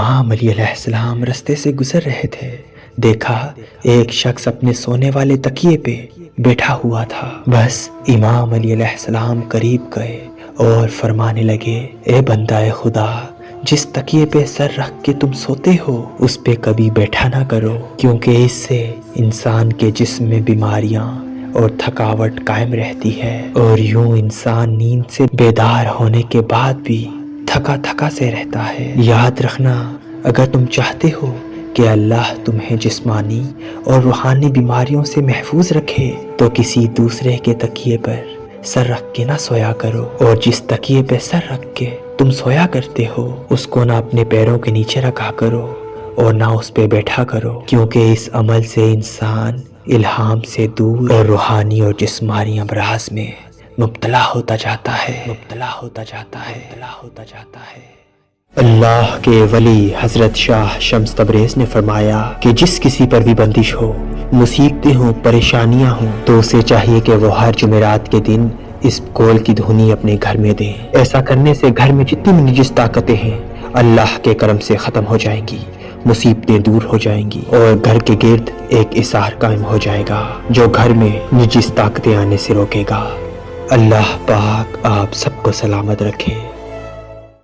امام علی علیہ السلام رستے سے گزر رہے تھے، دیکھا ایک شخص اپنے سونے والے تکیے پہ بیٹھا ہوا تھا۔ بس امام علی علیہ السلام قریب گئے اور فرمانے لگے، اے بندہ خدا، جس تکیے پہ سر رکھ کے تم سوتے ہو اس پہ کبھی بیٹھا نہ کرو، کیونکہ اس سے انسان کے جسم میں بیماریاں اور تھکاوٹ قائم رہتی ہے، اور یوں انسان نیند سے بیدار ہونے کے بعد بھی تھکا تھکا سے رہتا ہے۔ یاد رکھنا، اگر تم چاہتے ہو کہ اللہ تمہیں جسمانی اور روحانی بیماریوں سے محفوظ رکھے تو کسی دوسرے کے تکیے پر سر رکھ کے نہ سویا کرو، اور جس تکیے پہ سر رکھ کے تم سویا کرتے ہو اس کو نہ اپنے پیروں کے نیچے رکھا کرو اور نہ اس پہ بیٹھا کرو، کیونکہ اس عمل سے انسان الہام سے دور اور روحانی اور جسمانی امراض میں مبتلا ہوتا جاتا ہے۔ اللہ کے ولی حضرت شاہ شمس تبریز نے فرمایا کہ جس کسی پر بھی بندش ہو، مصیبتیں ہوں، پریشانیاں ہوں، تو اسے چاہیے کہ وہ ہر جمعرات کے دن اس قول کی دھنی اپنے گھر میں دیں۔ ایسا کرنے سے گھر میں جتنی بھی نجس طاقتیں ہیں اللہ کے کرم سے ختم ہو جائیں گی، مصیبتیں دور ہو جائیں گی، اور گھر کے گرد ایک اثار قائم ہو جائے گا جو گھر میں نجس طاقتیں آنے سے روکے گا۔ اللہ پاک آپ سب کو سلامت رکھے۔